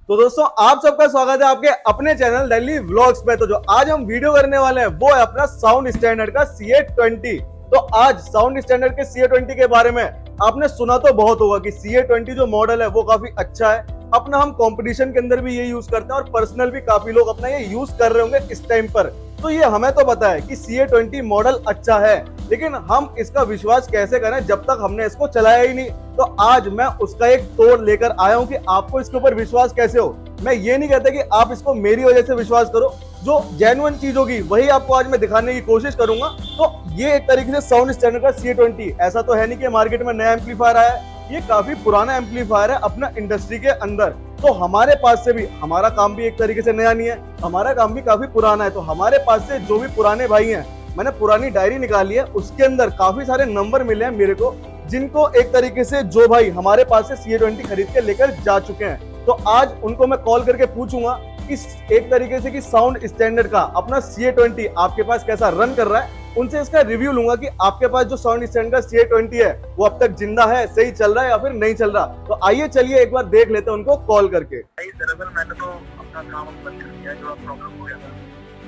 तो दोस्तों आप सबका स्वागत है आपके अपने चैनल दिल्ली व्लॉग्स पे। तो जो आज हम वीडियो करने वाले हैं वो है अपना साउंड स्टैंडर्ड का CA20। तो आज साउंड स्टैंडर्ड के CA20 के बारे में आपने सुना तो बहुत होगा कि CA20 जो मॉडल है वो काफी अच्छा है। अपना हम कंपटीशन के अंदर भी ये यूज करते हैं और पर्सनल भी काफी लोग अपना ये यूज कर रहे होंगे इस टाइम पर। तो ये हमें तो पता है कि CA20 मॉडल अच्छा है, लेकिन हम इसका विश्वास कैसे करें जब तक हमने इसको चलाया ही नहीं। तो आज मैं उसका एक तोड़ लेकर आया हूं कि आपको इसके ऊपर विश्वास कैसे हो। मैं ये नहीं कहता कि आप इसको मेरी वजह से विश्वास करो, जो जेन्युइन चीज होगी वही आपको आज मैं दिखाने की कोशिश करूंगा। तो ये एक तरीके से साउंड स्टैंडर्ड का CA20 ऐसा तो है नहीं कि मार्केट में नया एम्पलीफायर आया है, ये काफी पुराना एम्पलीफायर है अपना इंडस्ट्री के अंदर। तो हमारे पास से भी हमारा काम भी एक तरीके से नया नहीं है, हमारा काम भी काफी पुराना है। तो हमारे पास से जो भी पुराने भाई हैं, मैंने पुरानी डायरी निकाली है, उसके अंदर काफी सारे नंबर मिले हैं मेरे को, जिनको एक तरीके से जो भाई हमारे पास से CA20 खरीद के लेकर जा चुके हैं। तो आज उनको मैं कॉल करके पूछूंगा कि एक तरीके से कि साउंड स्टैंडर्ड का अपना CA20 आपके पास कैसा रन कर रहा है। उनसे इसका रिव्यू लूंगा कि आपके पास जो साउंड स्टैंडर्ड का CA20 है वो अब तक जिंदा है, सही चल रहा है या फिर नहीं चल रहा। तो आइए चलिए एक बार देख लेते हैं उनको कॉल करके। दरअसल मैंने तो अपना काम बंद कर दिया, जो प्रॉब्लम हो गया था।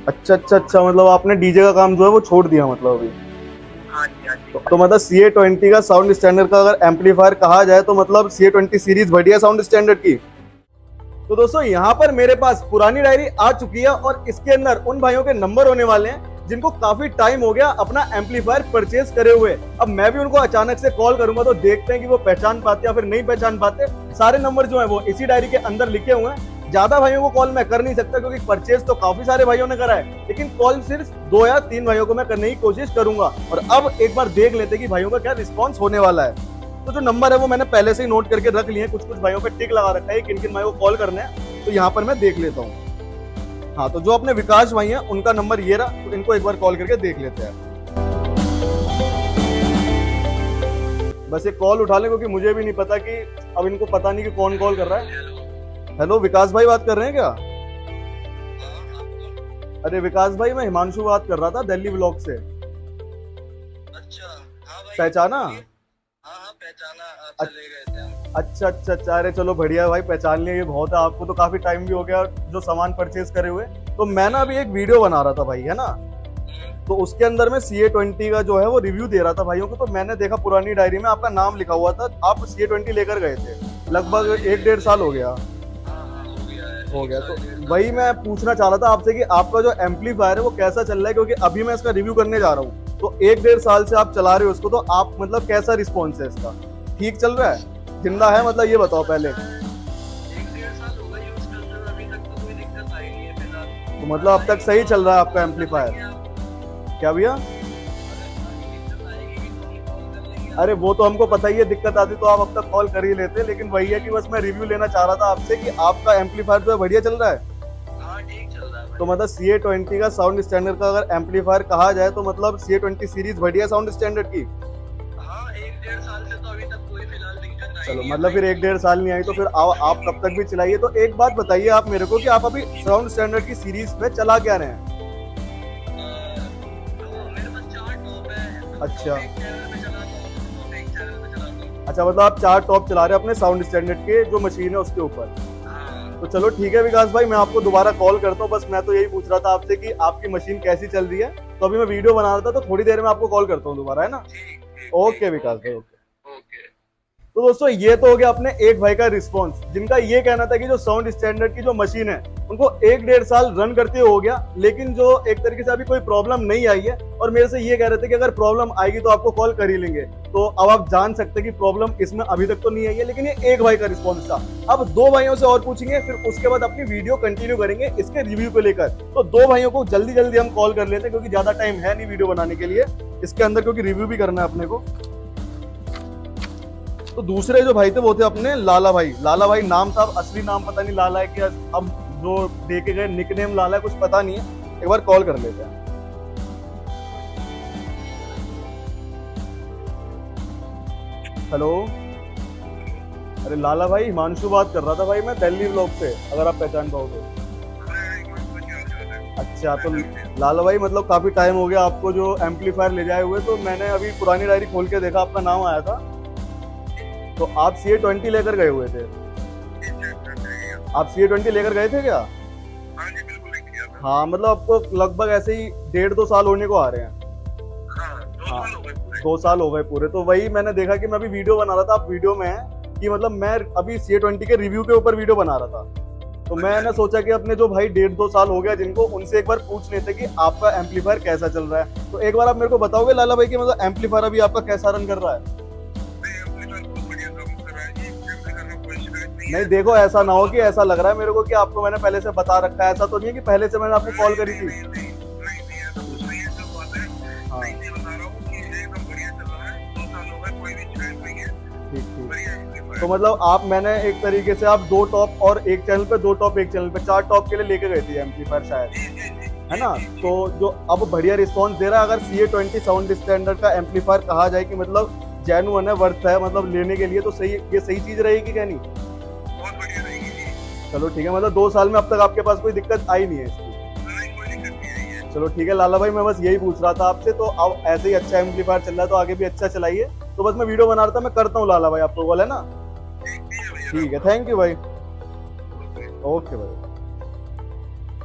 अच्छा, मतलब आपने डीजे का काम जो है वो छोड़ दिया मतलब अभी। हाँ जी, हाँ जी। तो मतलब CA20 का साउंड स्टैंडर्ड का अगर एम्पलीफायर कहा जाए तो मतलब CA20 सीरीज बढ़िया साउंड स्टैंडर्ड की। तो दोस्तों यहाँ पर मेरे पास पुरानी डायरी आ चुकी है और इसके अंदर उन भाइयों के नंबर होने वाले हैं जिनको काफी टाइम हो गया अपना एम्पलीफायर परचेज करे हुए। अब मैं भी उनको अचानक से कॉल करूंगा तो देखते हैं कि वो पहचान पाते या फिर नहीं पहचान पाते। सारे नंबर जो है वो इसी डायरी के अंदर लिखे हुए हैं। ज्यादा भाइयों को कॉल मैं कर नहीं सकता क्योंकि परचेज तो काफी सारे भाइयों ने करा है, लेकिन कॉल सिर्फ 2 या 3 भाइयों को मैं करने की कोशिश करूंगा। और अब एक बार देख लेते हैं कि भाइयों का क्या रिस्पॉन्स होने वाला है। तो जो नंबर है वो मैंने पहले से ही नोट करके रख लिए हैं, कुछ कुछ भाइयों पे टिक लगा रखा है किन किन भाइयों को कॉल करने हैं, तो यहाँ पर मैं देख लेता हूँ। हाँ, तो जो अपने विकास भाई हैं उनका नंबर ये रहा, तो इनको एक बार कॉल करके देख लेते हैं। बस ये कॉल उठा ले क्योंकि मुझे भी नहीं पता कि अब इनको पता नहीं कि कौन कॉल कर रहा है। हेलो, विकास भाई बात कर रहे हैं क्या? अरे विकास भाई, मैं हिमांशु बात कर रहा था दिल्ली व्लॉग से। अच्छा, हाँ भाई। पहचाना? हाँ, पहचाना। आप चले गए थे हम। अच्छा, अरे चलो बढ़िया भाई, पहचान लिया, ये बहुत है। आपको तो काफी टाइम भी हो गया जो सामान परचेज करे हुए। तो मैं ना अभी एक वीडियो बना रहा था भाई, है ना, तो उसके अंदर मैं CA20 का जो है वो रिव्यू दे रहा था भाइयों को। तो मैंने देखा पुरानी डायरी में आपका नाम लिखा हुआ था, आप CA20 लेकर गए थे, लगभग 1-1.5 साल हो गया। हो गया। तो वही मैं पूछना चाह रहा था आपसे कि आपका जो एम्पलीफायर है वो कैसा चल रहा है, क्योंकि अभी मैं इसका रिव्यू करने जा रहा हूँ। तो 1-1.5 साल से आप चला रहे हो उसको, तो आप मतलब कैसा रिस्पॉन्स है इसका? ठीक चल रहा है, जिंदा है, मतलब ये बताओ पहले। 1-1.5 साल हो गए यूज करते हुए, अभी तक तो कोई दिक्कत आई नहीं है फिलहाल। तो मतलब अब तक सही चल रहा है आपका एम्पलीफायर? क्या भैया? अरे वो तो हमको पता ही है, दिक्कत आती तो आप अब तक कॉल कर ही लेते, लेकिन वही है कि बस मैं रिव्यू लेना चाह रहा था आपसे कि आपका एम्पलीफायर जो है बढ़िया चल रहा है। हाँ, ठीक चल रहा है। तो मतलब CA20 का साउंड स्टैंडर्ड का अगर एम्पलीफायर कहा जाए तो मतलब CA20 सीरीज बढ़िया साउंड स्टैंडर्ड की। हाँ, 1-1.5 साल से तो अभी तक कोई फिलहाल दिक्कत आई चलो, नहीं। मतलब फिर 1-1.5 साल नहीं आई तो फिर आप कब तक भी चलाइए। तो एक बात बताइए आप मेरे को कि आप अभी साउंड स्टैंडर्ड की सीरीज में चला क्या रहे हैं? मेरे पास 4 टॉप है। अच्छा। एक चैनल पे चलाता हूँ, एक चैनल पे चलाता हूँ। अच्छा, मतलब आप 4 टॉप चला रहे हैं अपने साउंड स्टैंडर्ड के जो मशीन है उसके ऊपर। हाँ। तो चलो ठीक है विकास भाई, मैं आपको दोबारा कॉल करता हूँ। बस मैं तो यही पूछ रहा था आपसे कि आपकी मशीन कैसी चल रही है। तो अभी मैं वीडियो बना रहा था, तो थोड़ी देर में आपको कॉल करता हूँ दोबारा, है ना? ठीक। ओके विकास भाई, ओके। ओके। तो दोस्तों ये तो हो गया अपने एक भाई का रिस्पॉन्स, जिनका ये कहना था कि जो साउंड स्टैंडर्ड की जो मशीन है उनको 1-1.5 साल रन करते हो गया, लेकिन जो एक तरीके से अभी कोई प्रॉब्लम नहीं आई है। और मेरे से ये कह रहे थे कि अगर प्रॉब्लम आएगी तो आपको कॉल कर ही लेंगे। तो अब आप जान सकते हैं कि प्रॉब्लम इसमें अभी तक तो नहीं आई है, लेकिन ये एक भाई का रिस्पॉन्स था। अब 2 भाइयों से और पूछेंगे, फिर उसके बाद अपनी वीडियो कंटिन्यू करेंगे इसके रिव्यू को लेकर। तो 2 भाइयों को जल्दी जल्दी हम कॉल कर लेते हैं क्योंकि ज्यादा टाइम है नहीं वीडियो बनाने के लिए इसके अंदर, क्योंकि रिव्यू भी करना है अपने को। तो दूसरे जो भाई थे वो थे अपने लाला भाई। लाला भाई नाम था, अब असली नाम पता नहीं लाला है कि अब जो देखे गए निकनेम लाला है, कुछ पता नहीं है। एक बार कॉल कर लेते हैं। हेलो, अरे लाला भाई, हिमांशु बात कर रहा था भाई, मैं दिल्ली व्लॉग से, अगर आप पहचान पाओ तो। अच्छा, तो लाला भाई मतलब काफी टाइम हो गया आपको जो एम्पलीफायर ले जाए हुए, तो मैंने अभी पुरानी डायरी खोल के देखा, आपका नाम आया था। तो आप CA20 लेकर गए हुए थे। आप CA20 लेकर गए थे क्या? हाँ जी, बिल्कुल लेके गया था। हाँ, मतलब आपको लगभग ऐसे ही 1.5-2 साल होने को आ रहे हैं। हाँ, 2 हाँ, साल हो गए पूरे। 2 साल हो गए पूरे। तो वही मैंने देखा कि मैं अभी वीडियो बना रहा था, आप वीडियो में हैं कि मतलब मैं अभी CA20 के रिव्यू के ऊपर वीडियो बना रहा था। तो मैंने सोचा कि अपने जो भाई 1.5-2 साल हो गया जिनको, उनसे एक बार पूछ लेते कि आपका एम्पलीफायर कैसा चल रहा है। तो एक बार आप मेरे को बताओगे लाला भाई कि मतलब एम्पलीफायर अभी आपका कैसा रन कर रहा है? नहीं, एम्पलीफायर बहुत बढ़िया काम कर रहा है जी, एम्पलीफायर में कोई शिकायत नहीं नहीं है। देखो, ऐसा ना हो कि ऐसा लग रहा है मेरे को कि आपको मैंने पहले से बता रखा है। ऐसा तो नहीं है कि पहले से मैंने आपको कॉल करी थी? नहीं, ऐसा कुछ नहीं है, जो बात है हाँ, मैं इसीलिए बता रहा हूँ कि एकदम बढ़िया चल रहा है, 2 साल हो गए, कोई भी शिकायत नहीं है, ठीक ठीक। बढ़िया एम्पलीफायर। तो मतलब आप, मैंने एक तरीके से आप 2 टॉप और एक चैनल पे, 2 टॉप एक चैनल पे, 4 टॉप के लिए लेके गए थे एम्पलीफायर शायद, जी, जी, जी, है ना? जी, जी, तो जो अब बढ़िया रिस्पांस दे रहा है, अगर CA20 साउंड स्टैंडर्ड का एम्पलीफायर कहा जाए कि मतलब जेन्युइन है, वर्थ है मतलब लेने के लिए, तो सही, ये सही चीज रहेगी क्या नहीं? बहुत बढ़िया रहेगी जी। चलो ठीक है, मतलब 2 साल में अब तक आपके पास कोई दिक्कत आई नहीं है इसकी? नहीं, कोई दिक्कत नहीं आई है। चलो ठीक है लाला भाई, मैं बस यही पूछ रहा था आपसे। तो अब ऐसे ही अच्छा एम्पलीफायर चल रहा है तो आगे भी अच्छा चलाइए। तो बस मैं वीडियो बना रहा था, मैं करता हूँ लाला भाई, आपको बोला है ना? ठीक है भैया, ठीक है, थैंक यू भाई। ओके। ओके भाई।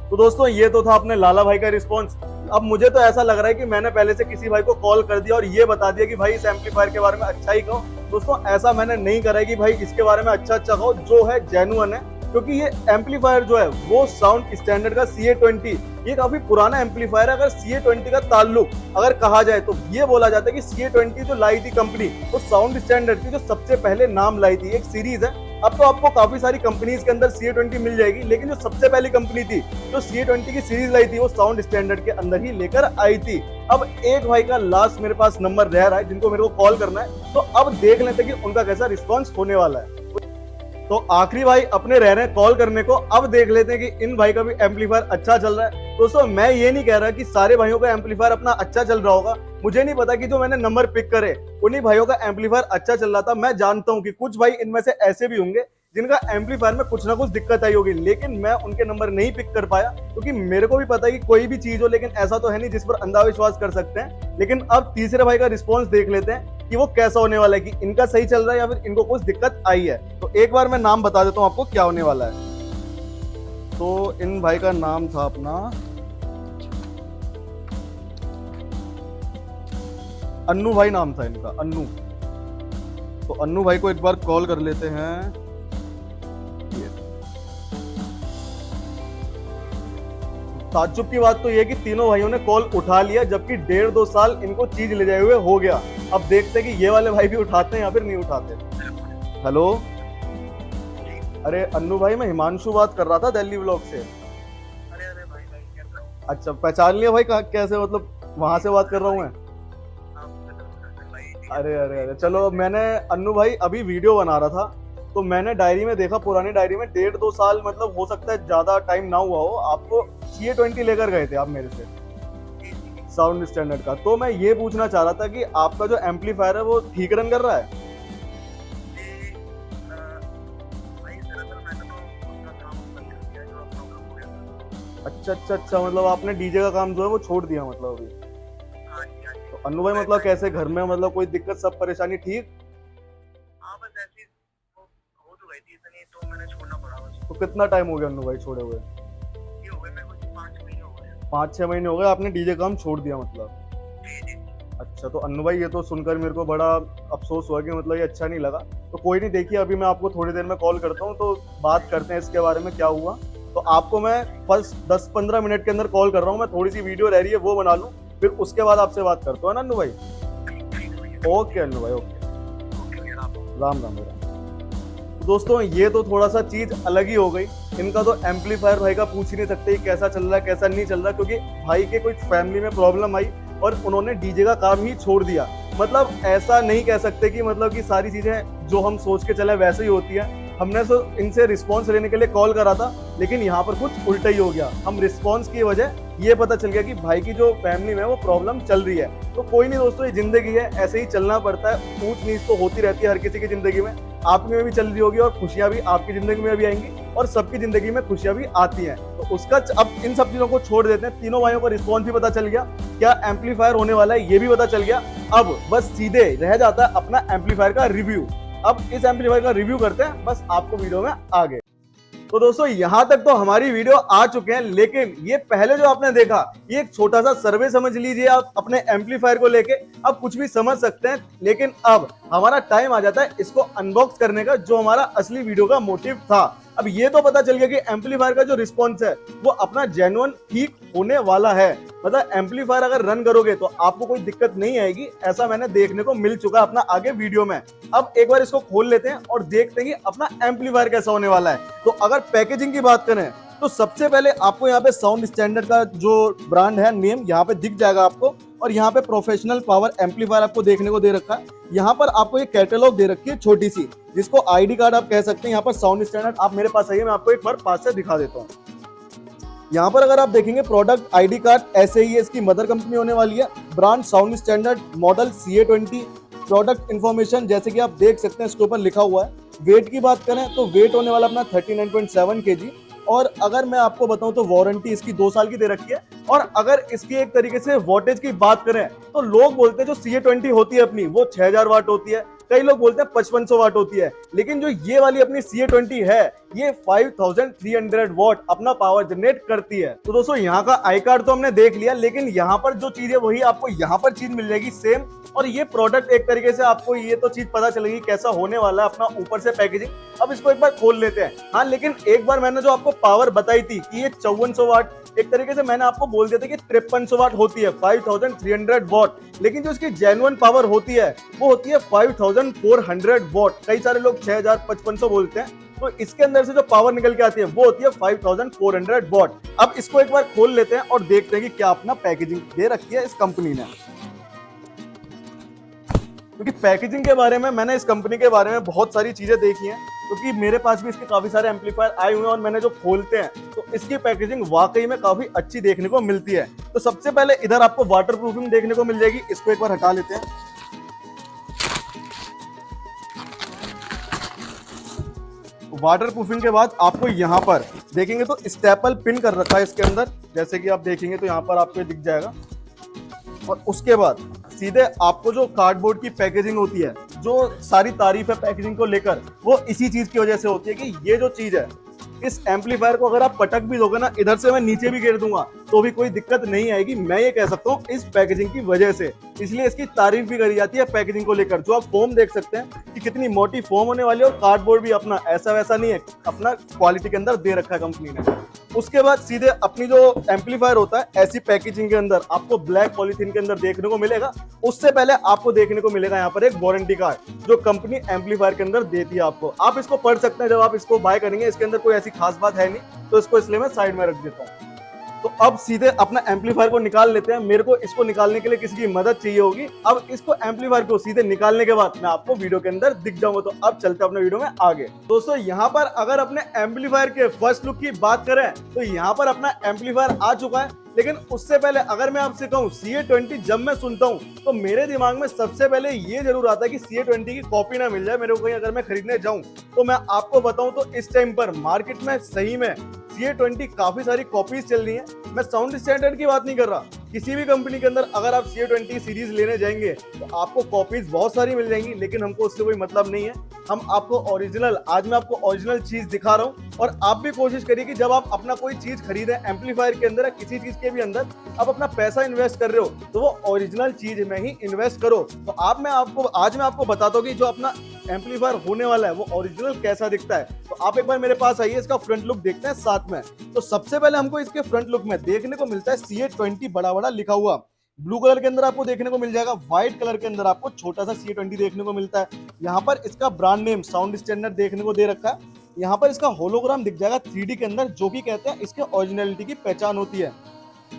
तो दोस्तों ये तो था अपने लाला भाई का रिस्पॉन्स। अब मुझे तो ऐसा लग रहा है कि मैंने पहले से किसी भाई को कॉल कर दिया और ये बता दिया कि भाई इस एम्पलीफायर के बारे में अच्छा ही कहो। दोस्तों ऐसा मैंने नहीं करा है कि भाई इसके बारे में अच्छा अच्छा कहो, जो है जेन्युइन है। क्योंकि ये एम्पलीफायर जो है वो साउंड स्टैंडर्ड का CA20, ये काफी पुराना एम्पलीफायर है। अगर CA20 का ताल्लुक अगर कहा जाए तो ये बोला जाता है कि CA20 जो लाई थी कंपनी, वो साउंड स्टैंडर्ड की जो सबसे पहले नाम लाई थी। एक सीरीज है, अब तो आपको काफी सारी कंपनीज के अंदर CA20 मिल जाएगी, लेकिन जो सबसे पहली कंपनी थी जो CA20 की सीरीज लाई थी, वो साउंड स्टैंडर्ड के अंदर ही लेकर आई थी। अब एक भाई का लास्ट मेरे पास नंबर रह रहा है जिनको मेरे को कॉल करना है, तो अब देख लेते हैं कि उनका कैसा रिस्पॉन्स होने वाला है। तो आखिरी भाई अपने रह रहे हैं कॉल करने को। अब देख लेते हैं कि इन भाई का भी एम्पलीफायर अच्छा चल रहा है। दोस्तों मैं ये नहीं कह रहा कि सारे भाइयों का एम्पलीफायर अपना अच्छा चल रहा होगा, मुझे नहीं पता कि जो मैंने नंबर पिक करे उन्हीं भाइयों का एम्पलीफायर अच्छा चल रहा था। मैं जानता हूं कि कुछ भाई इनमें से ऐसे भी होंगे जिनका एम्पलीफायर में कुछ ना कुछ दिक्कत आई होगी, लेकिन मैं उनके नंबर नहीं पिक कर पाया क्योंकि मेरे को भी पता है कि कोई भी चीज हो, लेकिन ऐसा तो है नहीं जिस पर अंधाविश्वास कर सकते हैं। लेकिन अब तीसरे भाई का रिस्पॉन्स देख लेते हैं कि वो कैसा होने वाला है, कि इनका सही चल रहा है या फिर इनको कुछ दिक्कत आई है। तो एक बार मैं नाम बता देता हूँ आपको क्या होने वाला है। तो इन भाई का नाम था अपना अन्नू भाई, नाम था इनका अन्नू। तो अन्नू भाई को एक बार कॉल कर लेते हैं। ताज्जुब की बात तो यह कि तीनों भाइयों ने कॉल उठा लिया, जबकि 1.5-2 साल इनको चीज ले जाए हुए हो गया। अब देखते हैं कि ये वाले भाई भी उठाते हैं या फिर नहीं उठाते। हेलो, अरे अन्नू भाई, मैं हिमांशु बात कर रहा था दिल्ली व्लॉग से। अरे अरे भाई कैसा हो? अच्छा, पहचान लिया भाई? कैसे, मतलब वहां से बात कर रहा हूँ मैं? अरे अरे अरे, चलो मैंने अन्नू भाई अभी वीडियो बना रहा था, तो मैंने डायरी में देखा, पुरानी डायरी में 1.5-2 साल, मतलब हो सकता है ज्यादा टाइम ना हुआ हो, आपको CA20 लेकर गए थे आप मेरे से साउंड स्टैंडर्ड का। तो मैं ये पूछना चाह रहा था कि आपका जो एम्पलीफायर है वो ठीक रन कर रहा है? अच्छा अच्छा अच्छा, मतलब आपने डीजे का काम जो है वो छोड़ दिया मतलब अभी? तो अन्नू भाई मतलब कैसे, घर में मतलब कोई दिक्कत, सब परेशानी ठीक? तो कितना टाइम हो गया अन्नू भाई छोड़े हुए? 5-6 महीने हो गए आपने डीजे काम छोड़ दिया मतलब? अच्छा, तो अन्नू भाई ये तो सुनकर मेरे को बड़ा अफसोस हुआ कि मतलब ये अच्छा नहीं लगा। तो कोई नहीं, देखिए अभी मैं आपको थोड़ी देर में कॉल करता हूँ, तो बात करते हैं इसके बारे में क्या हुआ। तो आपको मैं बस 10-15 मिनट के अंदर कॉल कर रहा हूँ। मैं थोड़ी सी वीडियो रह रही है वो बना लूँ, फिर उसके बाद आपसे बात करता हूँ ना अन्नू भाई? ओके अन्नू भाई, ओके, राम राम मेरा। दोस्तों ये तो थोड़ा सा चीज अलग ही हो गई। इनका तो एम्पलीफायर भाई का पूछ ही नहीं सकते कैसा चल रहा है कैसा नहीं चल रहा, क्योंकि भाई के कुछ फैमिली में प्रॉब्लम आई और उन्होंने डीजे का काम ही छोड़ दिया। मतलब ऐसा नहीं कह सकते कि मतलब कि सारी चीजें जो हम सोच के चले वैसे ही होती है। हमने तो इनसे रिस्पांस लेने के लिए कॉल करा था, लेकिन यहाँ पर कुछ उल्टा ही हो गया। हम रिस्पांस की वजह ये पता चल गया कि भाई की जो फैमिली में वो प्रॉब्लम चल रही है। तो कोई नहीं दोस्तों, ये जिंदगी है, ऐसे ही चलना पड़ता है। ऊंच नीच तो होती रहती है हर किसी की जिंदगी में, आपकी में भी चल रही होगी और खुशियां भी आपकी जिंदगी में भी आएंगी और सबकी जिंदगी में खुशियां भी आती हैं। तो उसका अब इन सब चीजों को छोड़ देते हैं। तीनों भाइयों का रिस्पॉन्स भी पता चल गया, क्या एम्पलीफायर होने वाला है ये भी पता चल गया। अब बस सीधे रह जाता है अपना एम्पलीफायर का रिव्यू। अब इस एम्पलीफायर का रिव्यू करते हैं, बस आपको वीडियो में आगे। तो दोस्तों यहाँ तक तो हमारी वीडियो आ चुके हैं, लेकिन ये पहले जो आपने देखा ये एक छोटा सा सर्वे समझ लीजिए आप अपने एम्पलीफायर को लेके। अब कुछ भी समझ सकते हैं, लेकिन अब हमारा टाइम आ जाता है इसको अनबॉक्स करने का, जो हमारा असली वीडियो का मोटिव था। अब ये तो पता चल गया कि एम्पलीफायर का जो रिस्पॉन्स है वो अपना जेन्युइन ठीक होने वाला है। मतलब एम्पलीफायर अगर रन करोगे तो आपको कोई दिक्कत नहीं आएगी, ऐसा मैंने देखने को मिल चुका है अपना आगे वीडियो में। अब एक बार इसको खोल लेते हैं और देखते हैं कि अपना एम्पलीफायर कैसा होने वाला है। तो अगर पैकेजिंग की बात करें तो सबसे पहले आपको यहाँ पे साउंड स्टैंडर्ड का जो ब्रांड है नेम यहाँ पे दिख जाएगा आपको, और यहाँ पे प्रोफेशनल पावर एम्पलीफायर आपको देखने को दे रखा है। यहाँ पर आपको एक कैटलॉग दे रखी है छोटी सी, जिसको आईडी कार्ड आप कह सकते हैं। यहाँ पर साउंड स्टैंडर्ड आप मेरे पास आइए, मैं आपको एक बार पास से दिखा देता हूँ। यहाँ पर अगर आप देखेंगे प्रोडक्ट आईडी कार्ड, ऐसे ही इसकी मदर कंपनी होने वाली है, brand sound standard, model CA20, product information जैसे कि आप देख सकते हैं इसके ऊपर लिखा हुआ है। वेट की बात करें तो वेट होने वाला अपना 39.7 kg, और अगर मैं आपको बताऊं तो वारंटी इसकी 2 साल की दे रखी है। और अगर इसकी एक तरीके से वोल्टेज की बात करें तो लोग बोलते हैं जो CA20 होती है अपनी वो 6000 वाट होती है, कई लोग बोलते हैं 5500 वाट होती है, लेकिन जो ये वाली अपनी CA20 है ये 5300 वाट अपना पावर जनरेट करती है। तो दोस्तों यहाँ का आई कार्ड तो हमने देख लिया, लेकिन यहाँ पर जो चीज है वही आपको यहाँ पर चीज मिल जाएगी सेम। और ये प्रोडक्ट एक तरीके से आपको ये तो चीज पता चलेगी कैसा होने वाला है अपना ऊपर से पैकेजिंग। अब इसको एक बार खोल लेते हैं। हाँ, लेकिन एक बार मैंने जो आपको पावर बताई थी कि ये 5400 वाट, एक तरीके से मैंने आपको बोल दिया था कि 5300 वाट होती है, 5300 वाट, लेकिन जो इसकी जेन्युइन पावर होती है वो होती है 5400 वाट। कई सारे लोग 6000 5500 बोलते हैं, तो इसके अंदर से जो पावर निकल के आती है वो होती है 5400 वाट। अब इसको एक बार खोल लेते हैं और देखते हैं कि क्या अपना पैकेजिंग दे रखी है इस कंपनी ने। क्योंकि पैकेजिंग के बारे में मैंने इस कंपनी के बारे में बहुत सारी चीजें देखी हैं, क्योंकि मेरे पास भी इसके काफी सारे एम्पलीफायर आए हुए हैं और मैंने जो खोलते हैं तो इसकी पैकेजिंग वाकई में काफी अच्छी देखने को मिलती है। तो सबसे पहले इधर आपको वाटर प्रूफिंग देखने को मिल जाएगी, इसको एक बार हटा लेते हैं। वाटर प्रूफिंग के बाद आपको यहाँ पर देखेंगे तो स्टेपल पिन कर रखा है इसके अंदर, जैसे कि आप देखेंगे तो यहाँ पर आपको दिख जाएगा। और उसके बाद सीधे आपको जो कार्डबोर्ड की पैकेजिंग होती है, जो सारी तारीफ है पैकेजिंग को लेकर वो इसी चीज की वजह से होती है कि ये जो चीज है इस एम्पलीफायर को अगर आप पटक भी दोगे ना, इधर से मैं नीचे भी गिर दूंगा तो भी कोई दिक्कत नहीं आएगी, मैं ये कह सकता हूँ इस पैकेजिंग की वजह से। इसलिए इसकी तारीफ भी करी जाती है पैकेजिंग को लेकर। जो आप फोम देख सकते हैं कि कितनी मोटी फोम होने वाली है, और कार्डबोर्ड भी अपना ऐसा वैसा नहीं है, अपना क्वालिटी के अंदर दे रखा है कंपनी ने। उसके बाद सीधे अपनी जो एम्पलीफायर होता है ऐसी पैकेजिंग के अंदर आपको ब्लैक पॉलीथीन के अंदर देखने को मिलेगा। उससे पहले आपको देखने को मिलेगा यहाँ पर एक वारंटी कार्ड जो कंपनी एम्पलीफायर के अंदर देती है आपको। आप इसको पढ़ सकते हैं जब आप इसको बाय करेंगे। इसके अंदर कोई ऐसी खास बात है नहीं, तो इसको इसलिए मैं साइड में रख देता हूँ। तो अब सीधे अपना एम्पलीफायर को निकाल लेते हैं। मेरे को इसको निकालने के लिए किसी की मदद चाहिए होगी। अब इसको एम्पलीफायर को सीधे निकालने के बाद मैं आपको वीडियो के अंदर दिख जाऊंगा। तो अब चलते हैं अपने वीडियो में आगे। दोस्तों यहाँ पर अगर अपने एम्पलीफायर के फर्स्ट लुक की बात करें तो यहाँ पर अपना एम्पलीफायर आ चुका है। लेकिन उससे पहले अगर मैं आपसे कहूँ CA20 जब मैं सुनता हूँ तो मेरे दिमाग में सबसे पहले ये जरूर आता है कि CA20 की कॉपी ना मिल जाए मेरे को कहीं, अगर मैं खरीदने जाऊं। तो मैं आपको बताऊं तो इस टाइम पर मार्केट में सही में CA20 काफी सारी कॉपीज चल रही हैं। मैं साउंड स्टैंडर्ड की बात नहीं कर रहा, किसी भी कंपनी के अंदर अगर आप CA20 सीरीज लेने जाएंगे तो आपको कॉपीज बहुत सारी मिल जाएंगी, लेकिन हमको उससे कोई मतलब नहीं है। हम आपको ओरिजिनल, आज मैं आपको ओरिजिनल चीज दिखा रहा हूँ। और आप भी कोशिश करिए कि जब आप अपना कोई चीज खरीदें एम्पलीफायर के अंदर या किसी चीज के भी अंदर आप अपना पैसा इन्वेस्ट कर रहे हो तो वो ओरिजिनल चीज में ही इन्वेस्ट करो। तो आज मैं आपको बताता हूँ कि जो अपना एम्पलीफायर होने वाला है वो ओरिजिनल कैसा दिखता है। तो आप एक बार मेरे पास आइए, इसका फ्रंट लुक देखते हैं साथ में। तो सबसे पहले हमको इसके फ्रंट लुक में देखने को मिलता है CA20 बड़ा बड़ा लिखा हुआ। ब्लू कलर के अंदर आपको देखने को मिल जाएगा, व्हाइट कलर के अंदर आपको छोटा सा CA20 देखने को मिलता है। यहाँ पर इसका ब्रांड नेम साउंड स्टैंडर्ड देखने को दे रखा है। यहाँ पर इसका होलोग्राम दिख जाएगा 3D के अंदर, जो कि कहते हैं इसके ओरिजिनलिटी की पहचान होती है।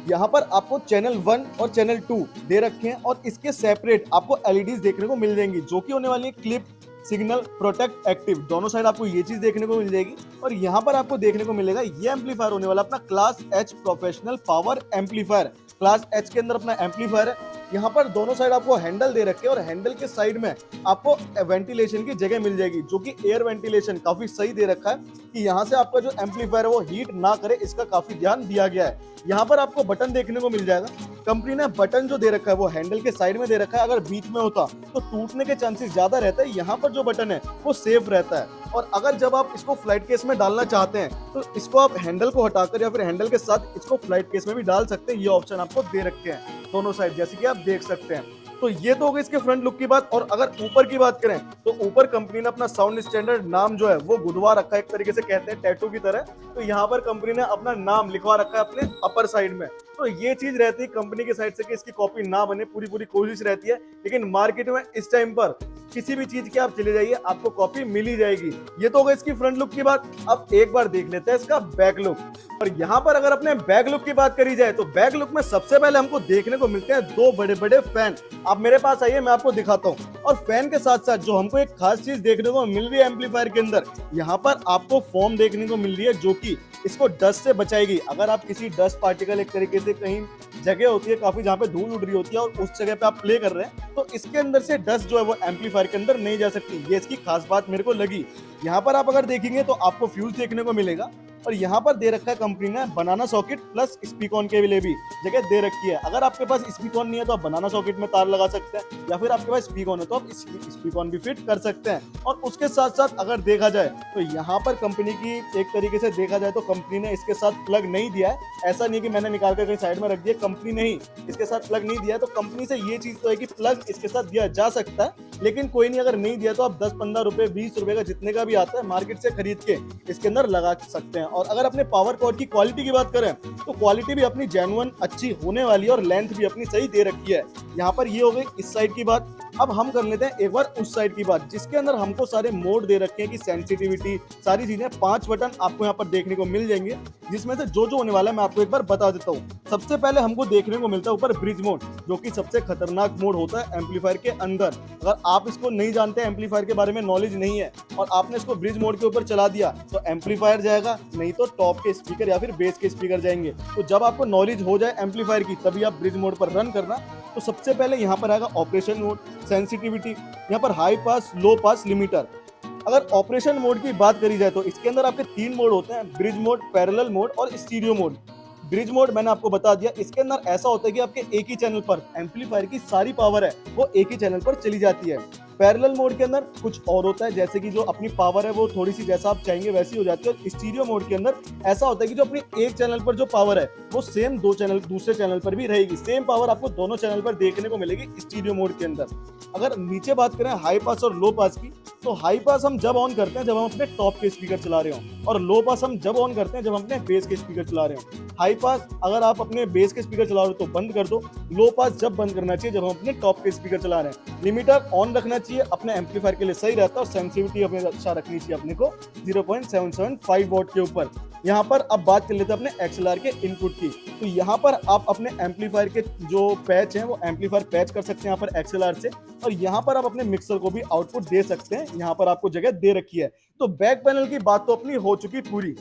यहाँ पर आपको चैनल 1 और चैनल 2 दे रखे हैं, और इसके सेपरेट आपको LEDs देखने को मिल जाएंगी, जो कि होने वाली है क्लिप, सिग्नल, प्रोटेक्ट, एक्टिव, दोनों साइड आपको ये चीज देखने को मिल जाएगी। और यहाँ पर आपको देखने को मिलेगा ये एम्पलीफायर होने वाला अपना class H professional power amplifier. Class H के अंदर अपना एम्पलीफायर है। यहाँ पर दोनों साइड आपको हैंडल दे रखे हैं और हैंडल के साइड में आपको वेंटिलेशन की जगह मिल जाएगी, जो कि एयर वेंटिलेशन काफी सही दे रखा है कि यहाँ से आपका जो एम्पलीफायर है वो हीट ना करे, इसका काफी ध्यान दिया गया है। यहाँ पर आपको बटन देखने को मिल जाएगा। कंपनी ने बटन जो दे रखा है वो हैंडल के साइड में दे रखा है, अगर बीच में होता तो टूटने के चांसेस ज्यादा रहता है। यहाँ पर जो बटन है वो सेफ रहता है। और अगर जब आप इसको फ्लाइट केस में डालना चाहते हैं तो इसको आप हैंडल को हटाकर या फिर हैंडल के साथ इसको फ्लाइट केस में भी डाल सकते हैं। ये ऑप्शन आपको दे रखे हैं दोनों साइड, जैसे कि आप देख सकते हैं। तो ये तो हो गई इसके फ्रंट लुक की बात। और अगर ऊपर की बात करें तो ऊपर कंपनी ने अपना साउंड स्टैंडर्ड नाम जो है वो गुदवा रखा है, एक तरीके से कहते हैं टैटू की तरह। तो यहाँ पर कंपनी ने अपना नाम लिखवा रखा है अपने अपर साइड में। तो ये चीज रहती है कंपनी की साइड से कि इसकी कॉपी ना बने, पूरी कोशिश रहती है। लेकिन मार्केट में इस टाइम पर किसी भी चीज की आप चले जाइए, आपको कॉपी मिल ही जाएगी। ये तो हो गई इसकी फ्रंट लुक की बात। अब एक बार देख लेते हैं इसका बैक लुक। और यहाँ पर अगर अपने बैक लुक की बात करी जाए तो बैक लुक में सबसे पहले हमको देखने को मिलते हैं दो बड़े बड़े फैन। आप मेरे पास आइए, मैं आपको दिखाता हूँ। और फैन के साथ साथ जो हमको एक खास चीज देखने को मिल रही है एम्पलीफायर के अंदर, यहाँ पर आपको फोम देखने को मिल रही है जो कि इसको डस्ट से बचाएगी। अगर आप किसी डस्ट पार्टिकल एक तरीके से कहीं जगह होती है काफी जहाँ पे धूल उड़ रही होती है और उस जगह पे आप प्ले कर रहे हैं तो इसके अंदर से डस्ट जो है वो एम्पलीफायर के अंदर नहीं जा सकती। ये इसकी खास बात मेरे को लगी। यहाँ पर आप अगर देखेंगे तो आपको फ्यूज देखने को मिलेगा। और यहाँ पर दे रखा है कंपनी ने बनाना सॉकेट प्लस स्पीकॉन के लिए भी जगह दे रखी है। अगर आपके पास स्पीकॉन नहीं है तो आप बनाना सॉकेट में तार लगा सकते हैं, या फिर आपके पास स्पीकॉन है तो आप स्पीकॉन भी फिट कर सकते हैं। और उसके साथ साथ अगर देखा जाए तो यहाँ पर कंपनी की एक तरीके से देखा जाए तो कंपनी ने इसके साथ प्लग नहीं दिया है। ऐसा नहीं कि मैंने निकाल कर कहीं साइड में रख दिया, कंपनी ने ही इसके साथ प्लग नहीं दिया। तो कंपनी से ये चीज तो है कि प्लग इसके साथ दिया जा सकता है, लेकिन कोई नहीं, अगर नहीं दिया तो आप 10-15 रुपए 20 रुपए का जितने का भी आता है मार्केट से खरीद के इसके अंदर लगा सकते हैं। और अगर अपने पावर कॉर्ड की क्वालिटी की बात करें तो क्वालिटी भी अपनी जेन्युइन अच्छी होने वाली है और लेंथ भी अपनी सही दे रखी है। यहाँ पर ये हो गई इस साइड की बात। अब हम कर लेते हैं एक बार उस साइड की बात, जिसके अंदर हमको सारे मोड दे रखे हैं कि सेंसिटिविटी सारी चीजें। 5 बटन आपको यहाँ पर देखने को मिल जाएंगे, जिसमें से जो होने वाला है मैं आपको एक बार बता देता हूँ। सबसे पहले हमको देखने को मिलता है ऊपर ब्रिज मोड, जो कि सबसे खतरनाक मोड होता है एम्पलीफायर के अंदर। अगर आप इसको नहीं जानते, एम्पलीफायर के बारे में नॉलेज नहीं है और आपने इसको ब्रिज मोड के ऊपर चला दिया तो एम्पलीफायर जाएगा, नहीं तो टॉप के स्पीकर या फिर बेस के स्पीकर जाएंगे। तो जब आपको नॉलेज हो जाए एम्पलीफायर की तभी आप ब्रिज मोड पर रन करना। तो सबसे पहले यहाँ पर आएगा ऑपरेशन मोड, सेंसिटिविटी, यहाँ पर हाई पास, लो पास, लिमिटर। अगर ऑपरेशन मोड की बात करी जाए तो इसके अंदर आपके 3 मोड होते हैं, ब्रिज मोड, पैरेलल मोड और स्टीरियो मोड। ब्रिज मोड मैंने आपको बता दिया, इसके अंदर ऐसा होता है कि आपके एक ही चैनल पर एम्पलीफायर की सारी पावर है वो एक ही चैनल पर चली जाती है। पैरेलल मोड के अंदर कुछ और होता है, जैसे कि जो अपनी पावर है वो थोड़ी सी जैसा आप चाहेंगे वैसी हो जाती है। स्टीरियो मोड के अंदर ऐसा होता है कि जो अपनी एक चैनल पर जो पावर है वो सेम दूसरे चैनल पर भी रहेगी। सेम पावर आपको दोनों चैनल पर देखने को मिलेगी स्टीरियो मोड के अंदर। अगर नीचे बात करें हाई पास और लो पास की, तो हाई पास हम जब ऑन करते हैं जब हम अपने टॉप के स्पीकर चला रहे हो, और लो पास हम जब ऑन करते हैं जब हम अपने बेस के स्पीकर चला रहे हो। हाई पास अगर आप अपने बेस के स्पीकर चला रहे हो तो बंद कर दो। लो पास जब बंद करना चाहिए जब हम अपने टॉप के स्पीकर चला रहे हैं। लिमिटर ऑन रखना चाहिए, अपने एम्पलीफायर के लिए सही रहता है। और सेंसिटिविटी अपने अच्छा रखनी चाहिए अपने को 0.775 वॉट के ऊपर। यहाँ पर अब बात कर लेते हैं अपने XLR के इनपुट की। तो यहाँ पर आप अपने एम्पलीफायर के जो पैच हैं वो एम्पलीफायर पैच कर सकते हैं यहाँ पर XLR से। और यहाँ पर आप अपने मिक्सर को भी आउटपुट दे सकते हैं, यहाँ पर आपको जगह दे रखी है। तो बैक पैनल की बात तो अपनी हो चुकी पूरी।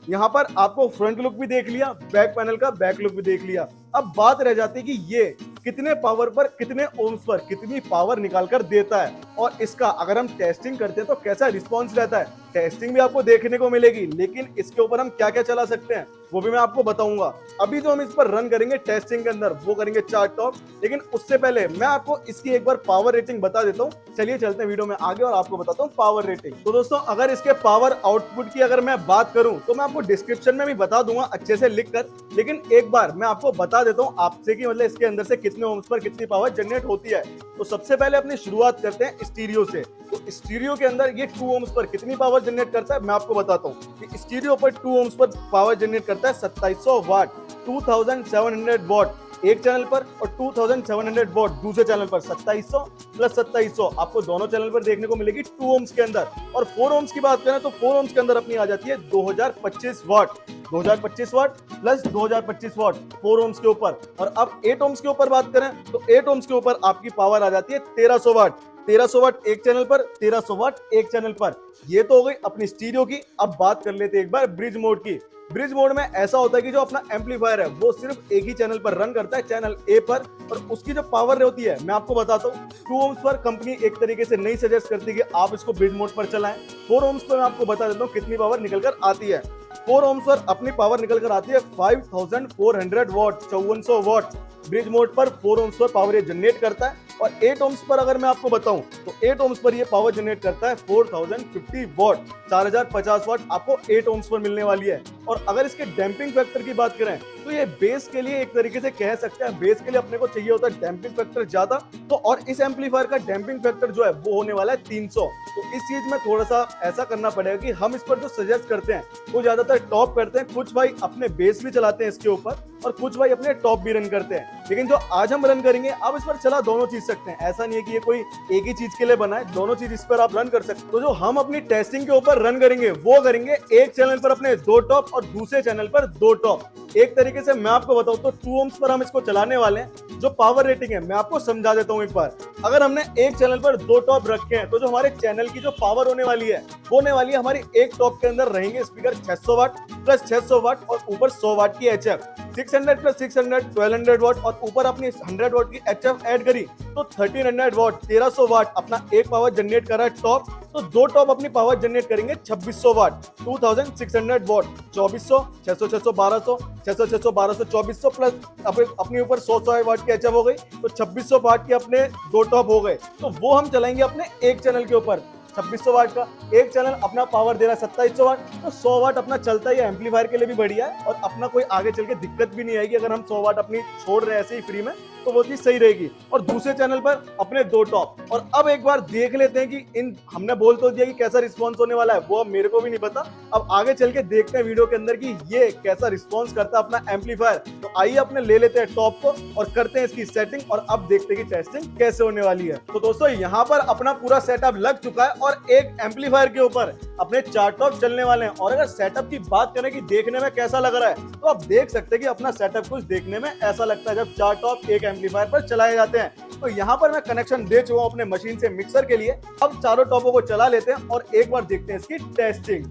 यहाँ पर आपको फ्रंट लुक भी देख लिया, बैक पैनल का बैक लुक भी देख लिया। अब बात रह जाती है कि ये कितने पावर पर, कितने ओम्स पर कितनी पावर निकाल कर देता है, और इसका अगर हम टेस्टिंग करते हैं तो कैसा रिस्पॉन्स रहता है। टेस्टिंग भी आपको देखने को मिलेगी, लेकिन इसके ऊपर हम क्या क्या चला सकते हैं वो भी मैं आपको बताऊंगा। अभी जो हम इस पर रन करेंगे टेस्टिंग के अंदर वो करेंगे 4 टॉप, लेकिन उससे पहले मैं आपको इसकी एक बार पावर रेटिंग बता देता हूँ। चलिए चलते हैं वीडियो में आगे और आपको बताता हूँ पावर रेटिंग। तो दोस्तों अगर इसके पावर आउटपुट की अगर मैं बात करूं तो मैं आपको डिस्क्रिप्शन में भी बता दूंगा अच्छे से लिख कर, लेकिन एक बार मैं आपको बता देता हूँ आपसे कि मतलब इसके अंदर से कितने ओम्स पर कितनी पावर जनरेट होती है। तो सबसे पहले अपनी शुरुआत करते हैं स्टीरियो से। तो स्टीरियो के अंदर ये 2 ओम्स पर कितनी पावर जनरेट करता है मैं आपको बताता हूँ कि स्टीरियो पर 2 ओम्स पर पावर जनरेट करता है 2700 वाट, 2700 वाट एक चैनल पर और 2700 वाट दूसरे चैनल पर। 2700 प्लस 2700 आपको दोनों चैनल पर देखने को मिलेगी 2 ओम्स के अंदर। और 4 ओम्स की बात करें तो 4 ओम्स के अंदर अपनी आ जाती है 2025 वाट, 2025 वाट प्लस 2025 वाट 4 ओम्स के ऊपर। और अब 8 ओम्स के ऊपर बात करें तो 8 ओम्स के ऊपर आपकी पावर आ जाती है 1300 वाट, 1300 वाट एक चैनल पर, 1300 वाट एक चैनल पर। ये तो हो गई अपनी स्टीरियो की। अब बात कर लेते हैं एक बार ब्रिज मोड की। ब्रिज मोड में ऐसा होता है कि जो अपना एम्पलीफायर है वो सिर्फ एक ही चैनल पर रन करता है, चैनल ए पर, और उसकी जो पावर होती है मैं आपको बताता हूँ। 2 ohms पर कंपनी एक तरीके से नहीं सजेस्ट करती कि आप इसको ब्रिज मोड पर चलाएं। 4 ohms पर मैं आपको बता देता हूँ कितनी पावर निकल कर आती है। 4 ohms पर अपनी पावर निकल कर आती है 5400 वॉट, 5400 वॉट। ब्रिज मोड पर 4 ohms पर पावर ये जनरेट करता है। और 8 ohms पर अगर मैं आपको बताऊं तो 8 ohms पर ये पावर जनरेट करता है 4050 वॉट, 4050 वॉट आपको 8 ohms पर मिलने वाली है। और अगर इसके डैम्पिंग फैक्टर की बात करें तो ये बेस के लिए एक तरीके से कह सकते हैं, बेस के लिए अपने को चाहिए होता है डैम्पिंग फैक्टर ज्यादा, तो और इस एम्पलीफायर का डैम्पिंग फैक्टर जो है वो होने वाला है 300। तो इस चीज में थोड़ा सा ऐसा करना पड़ेगा कि हम इस पर जो सजेस्ट करते हैं वो ज्यादातर टॉप करते हैं, कुछ भाई अपने बेस भी चलाते हैं इसके ऊपर और कुछ भाई अपने टॉप भी रन करते हैं। लेकिन जो आज हम रन करेंगे आप इस पर चला दोनों चीज सकते हैं, ऐसा नहीं है कि ये कोई एक ही चीज के लिए बना है, दोनों चीज इस पर आप रन कर सकते हैं। तो जो हम अपनी टेस्टिंग के ऊपर रन करेंगे वो करेंगे एक चैनल पर अपने 2 टॉप और दूसरे चैनल पर 2 टॉप। एक तरीके से मैं आपको बताऊं तो 2 ohms पर हम इसको चलाने वाले हैं। जो पावर रेटिंग है मैं आपको समझा देता हूं एक बार। अगर हमने एक चैनल पर 2 टॉप रखे हैं तो जो हमारे चैनल की जो पावर होने वाली है वो होने वाली है हमारी एक टॉप के अंदर रहेंगे स्पीकर 600 वाट प्लस 600 वाट और ऊपर 100 वाट की HF, 600 प्लस 600 1200 वाट और ऊपर अपनी 100 वाट की HF ऐड करी तो 1300 वाट, 1300 वाट अपना एक पावर जनरेट कर रहा है टॉप। तो 2 टॉप अपनी पावर जनरेट करेंगे 2600 वाट, 2600 वाट, 2400, 600 600 1200, 600 600 1200 2400 प्लस अपने ऊपर 100 वाट की HF हो गई तो 2600 वाट के अपने 2 टॉप हो गए। तो वो हम चलाएंगे अपने एक चैनल के ऊपर 2600 वाट का। एक चैनल अपना पावर दे रहा है 2700 वाट, तो 100 वाट अपना चलता है, एम्पलीफायर के लिए भी बढ़िया है और अपना कोई आगे चल के दिक्कत भी नहीं आएगी। अगर हम 100 वाट अपनी छोड़ रहे हैं ऐसे ही फ्री में तो वो चीज सही रहेगी। और दूसरे चैनल पर अपने 2 टॉप। और अब एक बार देख लेते हैं कि इन हमने बोल तो दिया कि कैसा रिस्पॉन्स होने वाला है, वो अब मेरे को भी नहीं पता। अब आगे चल के देखते हैं वीडियो के अंदर कि ये कैसा रिस्पॉन्स करता है अपना एम्पलीफायर। तो आइए अपने ले लेते हैं टॉप को और करते हैं इसकी सेटिंग और अब देखते हैं कि टेस्टिंग कैसे होने वाली है। तो दोस्तों यहाँ पर अपना पूरा सेटअप लग चुका है और एक एम्पलीफायर के ऊपर अपने 4 टॉप चलने वाले हैं। और अगर सेटअप की बात करें कि देखने में कैसा लग रहा है तो आप देख सकते हैं कि अपना सेटअप कुछ देखने में ऐसा लगता है जब 4 टॉप एक एम्पलीफायर पर चलाए जाते हैं। तो यहाँ पर मैं कनेक्शन दे चुका हूँ अपने मशीन से मिक्सर के लिए। अब चारों टॉपों को चला लेते हैं और एक बार देखते हैं इसकी टेस्टिंग।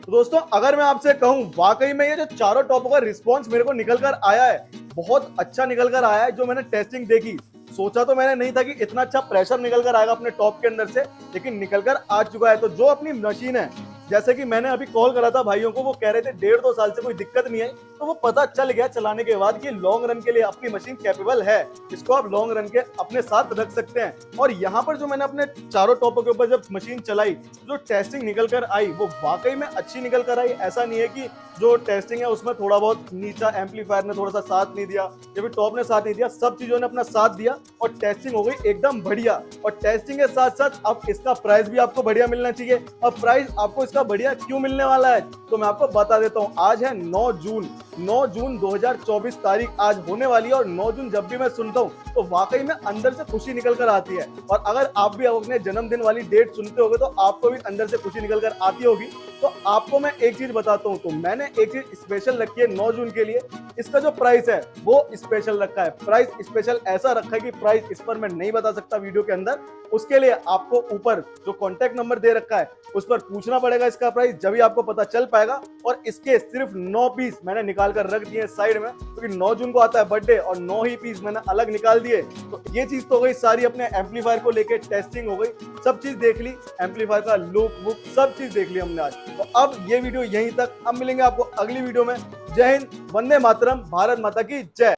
दोस्तों अगर मैं आपसे कहूं वाकई में ये जो चारों टॉपों का रिस्पांस मेरे को निकल कर आया है बहुत अच्छा निकल कर आया है। जो मैंने टेस्टिंग देखी सोचा तो मैंने नहीं था कि इतना अच्छा प्रेशर निकल कर आएगा अपने टॉप के अंदर से, लेकिन निकल कर आ चुका है। तो जो अपनी मशीन है, जैसे कि मैंने अभी कॉल करा था भाइयों को, वो कह रहे थे 1.5-2 साल से कोई दिक्कत नहीं आई, तो वो पता चल गया चलाने के बाद कि लॉन्ग रन के लिए अपनी मशीन कैपेबल है। इसको आप लॉन्ग रन के अपने साथ रख सकते हैं। और यहाँ पर जो मैंने अपने चारों टॉपों के ऊपर जब मशीन चलाई, जो टेस्टिंग निकल कर आई वो वाकई में अच्छी निकल कर आई। ऐसा नहीं है कि जो टेस्टिंग है उसमें थोड़ा बहुत नीचा एम्पलीफायर ने थोड़ा सा साथ नहीं दिया या फिर टॉप ने साथ नहीं दिया, सब चीजों ने अपना साथ दिया और टेस्टिंग हो गई एकदम बढ़िया। और टेस्टिंग के साथ साथ अब इसका प्राइस भी आपको बढ़िया मिलना चाहिए। और प्राइस आपको इसका बढ़िया क्यों मिलने वाला है तो मैं आपको बता देता हूँ। आज है 9 जून 2024 तारीख आज होने वाली है। और 9 जून जब भी मैं सुनता हूँ तो वाकई में अंदर से खुशी निकल कर आती है। और अगर आप भी अपने जन्मदिन वाली डेट सुनते होगे तो आपको भी अंदर से खुशी निकल कर आती होगी। तो आपको मैं एक चीज बताता हूँ, तो मैंने एक चीज स्पेशल रखी है 9 जून के लिए। इसका जो प्राइस है वो स्पेशल रखा है। प्राइस स्पेशल ऐसा रखा है कि प्राइस इस पर मैं नहीं बता सकता वीडियो के अंदर। उसके लिए आपको ऊपर जो कॉन्टैक्ट नंबर दे रखा है उस पर पूछना पड़ेगा इसका प्राइस, जब भी आपको पता चल पाएगा। और इसके सिर्फ 9 पीस मैंने निकाल कर रख दिए साइड में, क्योंकि 9 जून को आता है बर्थडे और 9 ही पीस मैंने अलग निकाल दिए। तो ये चीज तो हो गई सारी अपने एम्पलीफायर को लेके टेस्टिंग हो गई, सब चीज देख ली, एम्पलीफायर का लुक वुक सब चीज देख ली हमने आज। तो अब ये वीडियो यहीं तक, अब मिलेंगे आपको अगली वीडियो में। जय हिंद, वंदे मातरम, भारत माता की जय।